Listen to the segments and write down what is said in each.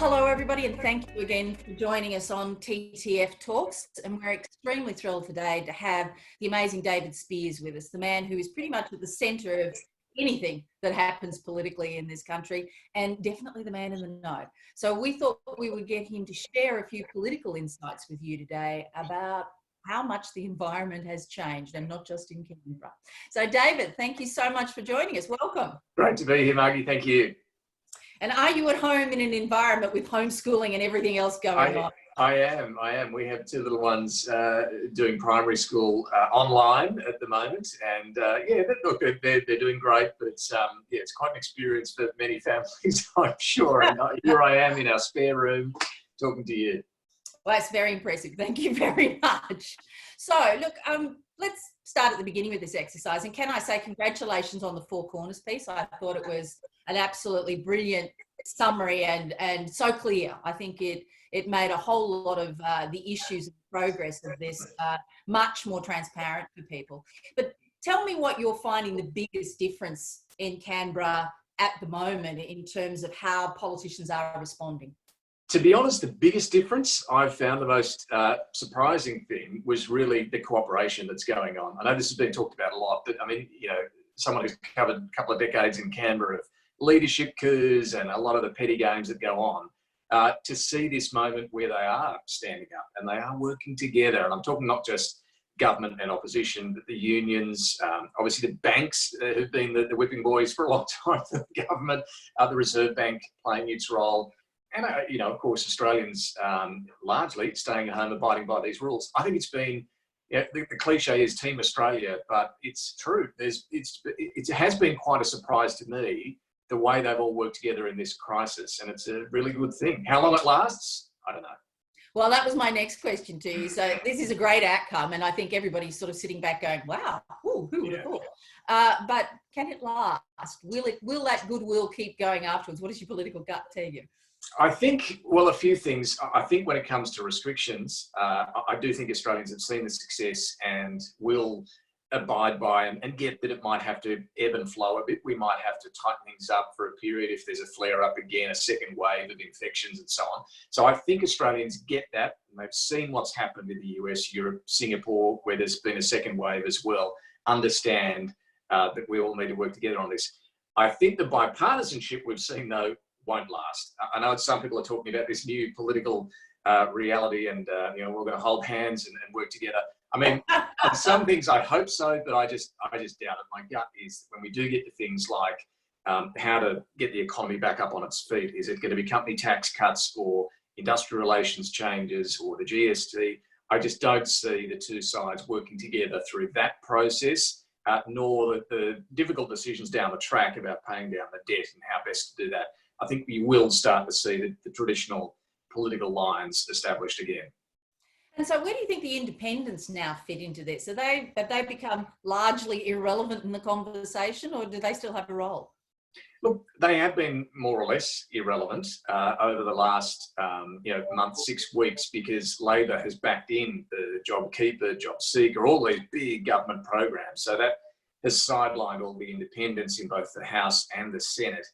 Hello everybody, and thank you again for joining us on TTF Talks. And we're extremely thrilled today to have the amazing David Speers with us, the man who is pretty much at the centre of anything that happens politically in this country, and definitely the man in the know. So we thought we would get him to share a few political insights with you today about how much the environment has changed, and not just in Canberra. So David, thank you so much for joining us. Welcome. Great to be here, Margy. Thank you. And are you at home in an environment with homeschooling and everything else going on? I am. We have two little ones doing primary school online at the moment, and look, they're doing great. But it's quite an experience for many families, I'm sure. And here I am in our spare room talking to you. Well, that's very impressive. Thank you very much. So, look, let's start at the beginning with this exercise. And can I say congratulations on the Four Corners piece? I thought it was an absolutely brilliant summary and so clear. I think it made a whole lot of the issues and progress of this much more transparent for people. But tell me what you're finding the biggest difference in Canberra at the moment in terms of how politicians are responding. To be honest, the biggest difference I've found, the most surprising thing, was really the cooperation that's going on. I know this has been talked about a lot, but I mean, someone who's covered a couple of decades in Canberra of leadership coups and a lot of the petty games that go on, to see this moment where they are standing up and they are working together. And I'm talking not just government and opposition, but the unions, obviously the banks who've been the whipping boys for a long time, the government, the Reserve Bank playing its role. And, of course, Australians largely staying at home, abiding by these rules. I think it's been, the cliche is Team Australia, but it's true. It has been quite a surprise to me, the way they've all worked together in this crisis. And it's a really good thing. How long it lasts, I don't know. Well, that was my next question to you. So this is a great outcome. And I think everybody's sort of sitting back going, wow, who would have thought? But can it last? Will that goodwill keep going afterwards? What does your political gut tell you? I think, well, a few things. I think when it comes to restrictions, I do think Australians have seen the success and will abide by and get that it might have to ebb and flow a bit. We might have to tighten things up for a period if there's a flare up again, a second wave of infections and so on. So I think Australians get that, and they've seen what's happened in the US, Europe, Singapore, where there's been a second wave as well, understand that we all need to work together on this. I think the bipartisanship we've seen, though, won't last. I know some people are talking about this new political reality and, we're going to hold hands and work together. I mean, on some things I hope so, but I just doubt it. My gut is when we do get to things like how to get the economy back up on its feet, is it going to be company tax cuts or industrial relations changes or the GST? I just don't see the two sides working together through that process, nor the difficult decisions down the track about paying down the debt and how best to do that. I think we will start to see the traditional political lines established again. And so where do you think the independents now fit into this? Have they become largely irrelevant in the conversation, or do they still have a role? Look, they have been more or less irrelevant over the last month, 6 weeks, because Labor has backed in the JobKeeper, JobSeeker, all these big government programs. So that has sidelined all the independents in both the House and the Senate.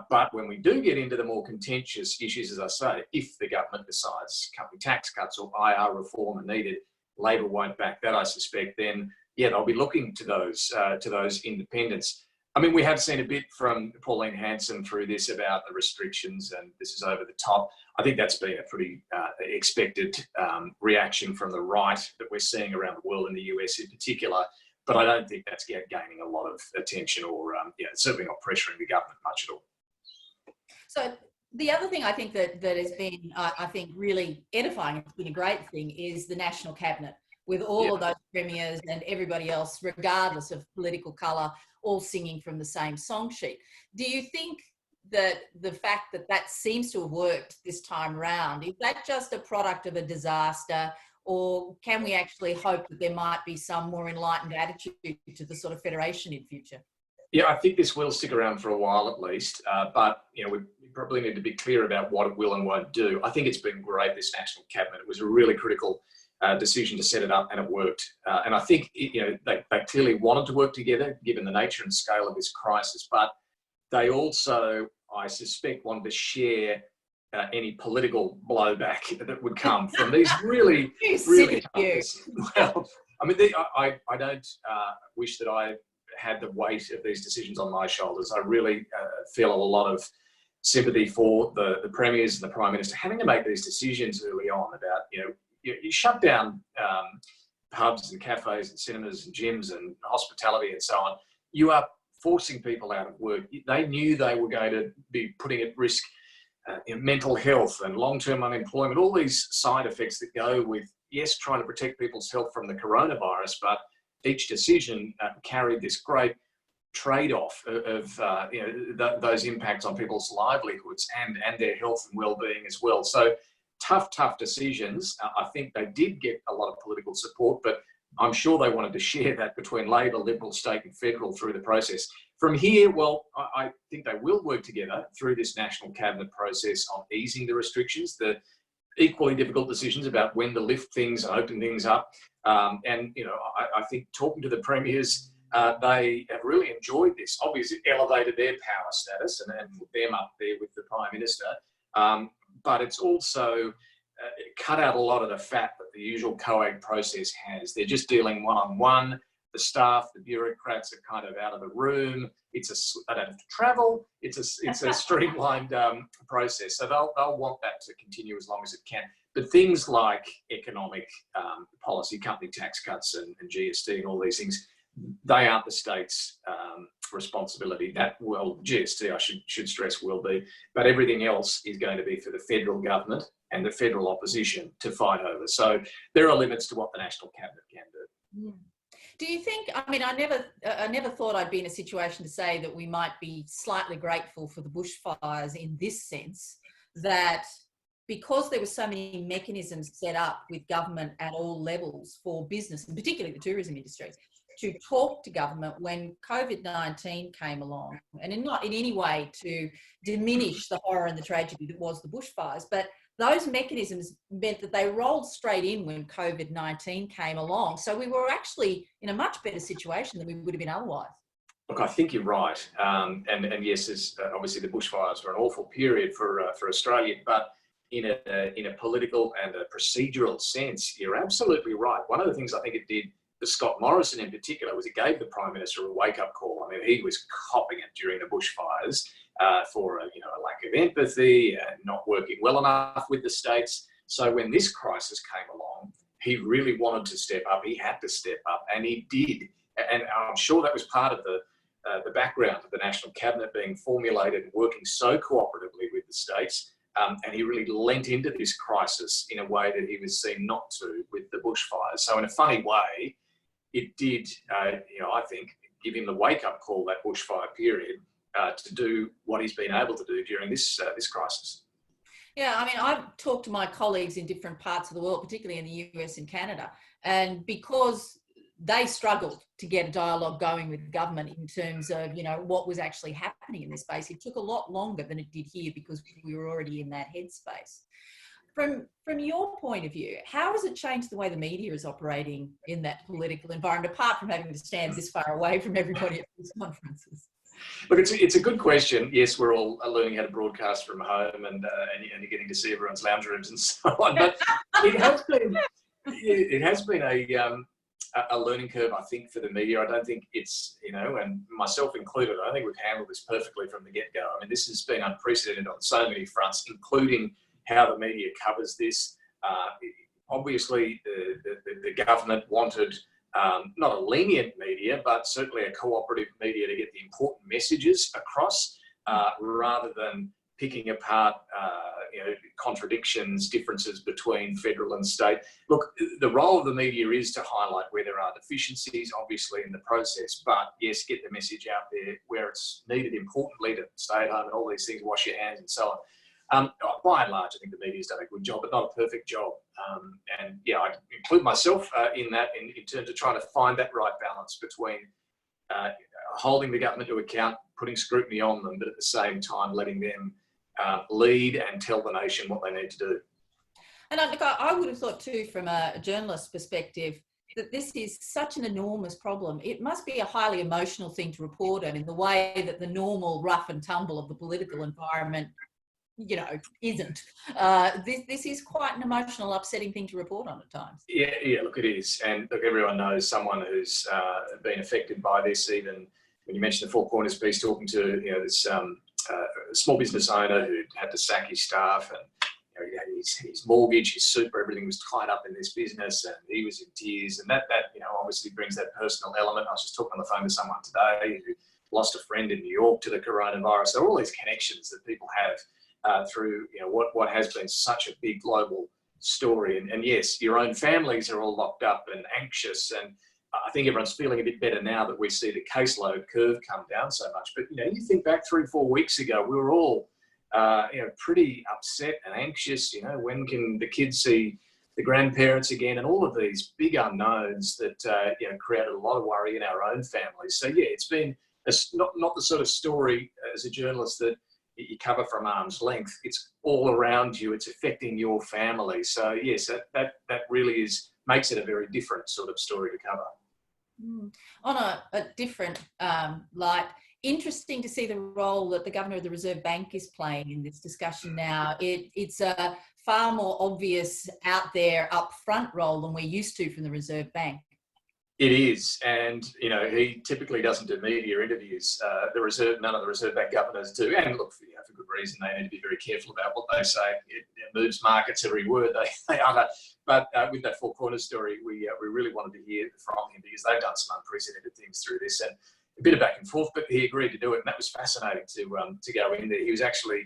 But when we do get into the more contentious issues, as I say, if the government decides company tax cuts or IR reform are needed, Labor won't back that, I suspect, then, they'll be looking to those independents. I mean, we have seen a bit from Pauline Hanson through this about the restrictions, and this is over the top. I think that's been a pretty expected reaction from the right that we're seeing around the world, in the US in particular. But I don't think that's gaining a lot of attention or certainly not pressuring the government much at all. So the other thing I think that has been, I think, really edifying, it's been a great thing, is the National Cabinet, with all of those premiers and everybody else, regardless of political colour, all singing from the same song sheet. Do you think that the fact that seems to have worked this time round, is that just a product of a disaster? Or can we actually hope that there might be some more enlightened attitude to the sort of federation in future? Yeah, I think this will stick around for a while at least, but we probably need to be clear about what it will and won't do. I think it's been great, this National Cabinet. It was a really critical decision to set it up, and it worked. And I think they clearly wanted to work together, given the nature and scale of this crisis, but they also, I suspect, wanted to share any political blowback that would come from these really, You really silly tough you. well, I mean, I don't wish that I had the weight of these decisions on my shoulders. I really feel a lot of sympathy for the premiers and the Prime Minister having to make these decisions early on about, you shut down pubs and cafes and cinemas and gyms and hospitality and so on. You are forcing people out of work. They knew they were going to be putting at risk mental health and long-term unemployment, all these side effects that go with, yes, trying to protect people's health from the coronavirus, but each decision carried this great trade-off of those impacts on people's livelihoods and their health and well-being as well. So tough decisions. I think they did get a lot of political support, but I'm sure they wanted to share that between Labor, Liberal, State and Federal through the process. From here, well, I think they will work together through this National Cabinet process on easing the restrictions, the equally difficult decisions about when to lift things and open things up. I think talking to the premiers, they have really enjoyed this. Obviously, it elevated their power status and put them up there with the Prime Minister. But it's also cut out a lot of the fat that the usual COAG process has. They're just dealing one-on-one. The staff, the bureaucrats are kind of out of the room. They don't have to travel. It's a streamlined process. So they'll want that to continue as long as it can. But things like economic policy, company tax cuts and GST and all these things, they aren't the state's responsibility. GST, I should stress, will be. But everything else is going to be for the federal government and the federal opposition to fight over. So there are limits to what the National Cabinet can do. Yeah. Do you think, I mean, I never thought I'd be in a situation to say that we might be slightly grateful for the bushfires in this sense, that because there were so many mechanisms set up with government at all levels for business, and particularly the tourism industry, to talk to government when COVID-19 came along, and not in any way to diminish the horror and the tragedy that was the bushfires, but those mechanisms meant that they rolled straight in when COVID-19 came along. So we were actually in a much better situation than we would have been otherwise. Look, I think you're right. And yes, obviously the bushfires were an awful period for Australia, but in a political and a procedural sense, you're absolutely right. One of the things I think it did for Scott Morrison in particular was it gave the Prime Minister a wake-up call. I mean, he was copping it during the bushfires for a lack of empathy and not working well enough with the states. So when this crisis came along, he really wanted to step up. He had to step up, and he did. And I'm sure that was part of the background of the National Cabinet being formulated and working so cooperatively with the states. And he really lent into this crisis in a way that he was seen not to with the bushfires. So in a funny way, it did, I think, give him the wake-up call, that bushfire period, to do what he's been able to do during this crisis. Yeah, I mean, I've talked to my colleagues in different parts of the world, particularly in the US and Canada, and because they struggled to get a dialogue going with the government in terms of, what was actually happening in this space, it took a lot longer than it did here because we were already in that headspace. From your point of view, how has it changed the way the media is operating in that political environment, apart from having to stand this far away from everybody at these conferences? Look, it's a good question. Yes, we're all learning how to broadcast from home, and you're getting to see everyone's lounge rooms and so on. But it has been a learning curve, I think, for the media. I don't think it's, and myself included, I think we've handled this perfectly from the get-go. I mean, this has been unprecedented on so many fronts, including how the media covers this. Obviously, the government wanted not a lenient media, but certainly a cooperative media to get the important messages across, rather than picking apart contradictions, differences between federal and state. Look, the role of the media is to highlight where there are deficiencies, obviously, in the process, but yes, get the message out there where it's needed, importantly, to stay at home and all these things, wash your hands and so on. By and large, I think the media's done a good job, but not a perfect job. And yeah, I include myself in that in terms of trying to find that right balance between holding the government to account, putting scrutiny on them, but at the same time letting them lead and tell the nation what they need to do. And I would have thought too, from a journalist's perspective, that this is such an enormous problem. It must be a highly emotional thing to report on, in the way that the normal rough and tumble of the political environment isn't. This is quite an emotional, upsetting thing to report on at times. Yeah, look, it is. And look, everyone knows someone who's been affected by this. Even when you mentioned the Four Corners piece, talking to this small business owner who had to sack his staff, and his mortgage, his super, everything was tied up in this business, and he was in tears. And that obviously brings that personal element. I was just talking on the phone to someone today who lost a friend in New York to the coronavirus. So all these connections that people have through what has been such a big global story. And yes, your own families are all locked up and anxious, and I think everyone's feeling a bit better now that we see the caseload curve come down so much. But you think back 3-4 weeks ago, we were all pretty upset and anxious. When can the kids see the grandparents again, and all of these big unknowns that created a lot of worry in our own families. So yeah, it's been not the sort of story as a journalist that you cover from arm's length. It's all around you. It's affecting your family. So yes, that really makes it a very different sort of story to cover. On a different light, interesting to see the role that the Governor of the Reserve Bank is playing in this discussion now. It's a far more obvious, out there, upfront role than we're used to from the Reserve Bank. It is, and he typically doesn't do media interviews. None of the Reserve Bank governors do, and look, for good reason. They need to be very careful about what they say. It moves markets, every word they utter. But with that Four Corners story, we really wanted to hear from him, because they've done some unprecedented things through this, and a bit of back and forth. But he agreed to do it, and that was fascinating to go in there. He was actually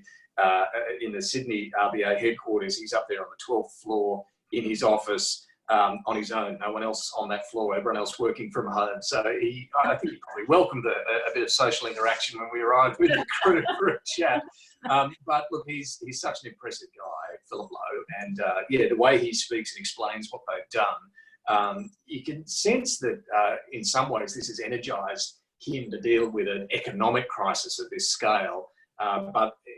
in the Sydney RBA headquarters. He's up there on the 12th floor in his office. On his own, no one else on that floor, everyone else working from home. So I think he probably welcomed a bit of social interaction when we arrived with the crew for a chat. But look, he's such an impressive guy, Philip Lowe, and the way he speaks and explains what they've done, you can sense that in some ways this has energised him to deal with an economic crisis of this scale.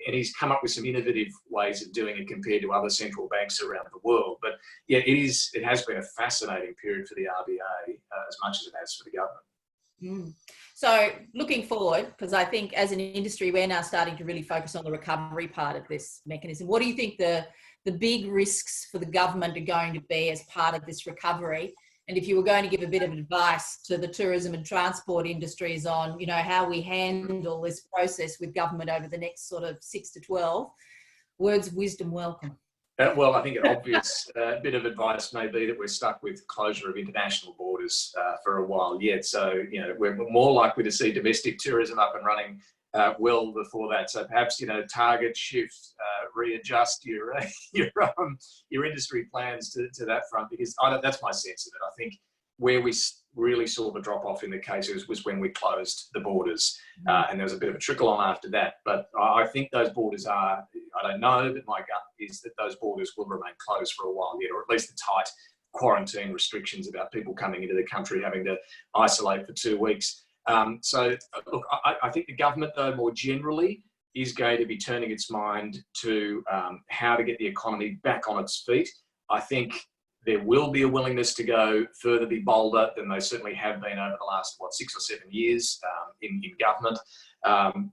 And he's come up with some innovative ways of doing it compared to other central banks around the world. But yeah, it has been a fascinating period for the RBA as much as it has for the government. So looking forward, because I think as an industry, we're now starting to really focus on the recovery part of this mechanism. What do you think the big risks for the government are going to be as part of this recovery? And if you were going to give a bit of advice to the tourism and transport industries on, how we handle this process with government over the next sort of 6 to 12, words of wisdom welcome. Well, I think an obvious bit of advice may be that we're stuck with closure of international borders for a while yet. So, we're more likely to see domestic tourism up and running well before that. So perhaps, target, shift, readjust your industry plans to that front, because that's my sense of it. I think where we really saw the drop off in the cases was when we closed the borders, and there was a bit of a trickle on after that. But I think those borders I don't know, but my gut is that those borders will remain closed for a while yet, or at least the tight quarantine restrictions about people coming into the country having to isolate for 2 weeks. So look, I think the government, though, more generally, is going to be turning its mind to how to get the economy back on its feet. I think there will be a willingness to go further, be bolder than they certainly have been over the last, 6 or 7 years in government.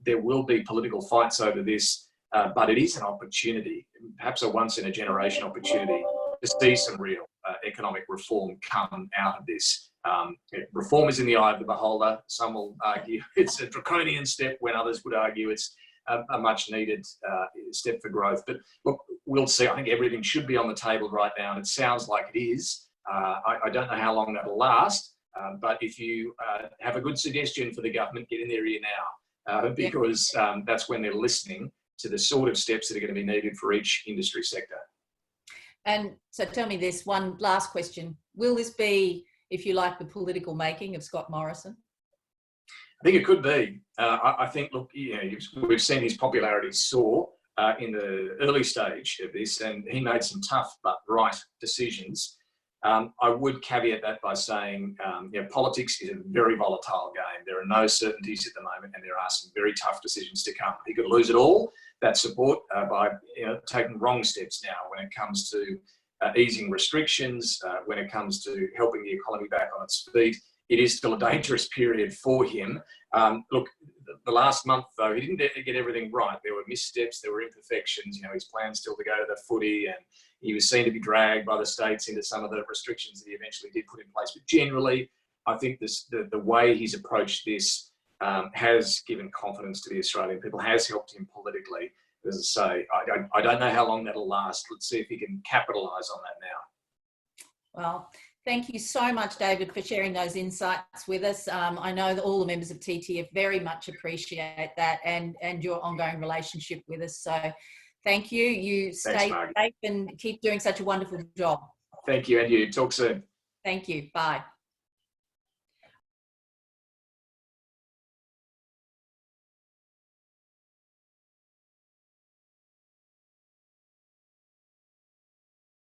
There will be political fights over this, but it is an opportunity, perhaps a once-in-a-generation opportunity, to see some real economic reform come out of this. Reform is in the eye of the beholder. Some will argue it's a draconian step, when others would argue it's a much needed step for growth. But look, we'll see. I think everything should be on the table right now, and it sounds like it is. I don't know how long that'll last, but if you have a good suggestion for the government, get in their ear now, because that's when they're listening to the sort of steps that are going to be needed for each industry sector. And so tell me this, one last question. Will this be, if you like, the political making of Scott Morrison? I think it could be. I think, look, we've seen his popularity soar in the early stage of this, and he made some tough but right decisions. I would caveat that by saying, politics is a very volatile game. There are no certainties at the moment, and there are some very tough decisions to come. He could lose it all, that support, by taking wrong steps now when it comes to easing restrictions, when it comes to helping the economy back on its feet. It is still a dangerous period for him. Look, the last month, though, he didn't get everything right. There were missteps, there were imperfections. You know, his plan still to go to the footy, and he was seen to be dragged by the states into some of the restrictions that he eventually did put in place. But generally, I think the way he's approached this has given confidence to the Australian people, has helped him politically. As I say, I don't know how long that'll last. Let's see if he can capitalise on that now. Well, thank you so much, David, for sharing those insights with us. I know that all the members of TTF very much appreciate that and your ongoing relationship with us. So thank you. You stay safe and keep doing such a wonderful job. Thank you, and you. Talk soon. Thank you. Bye.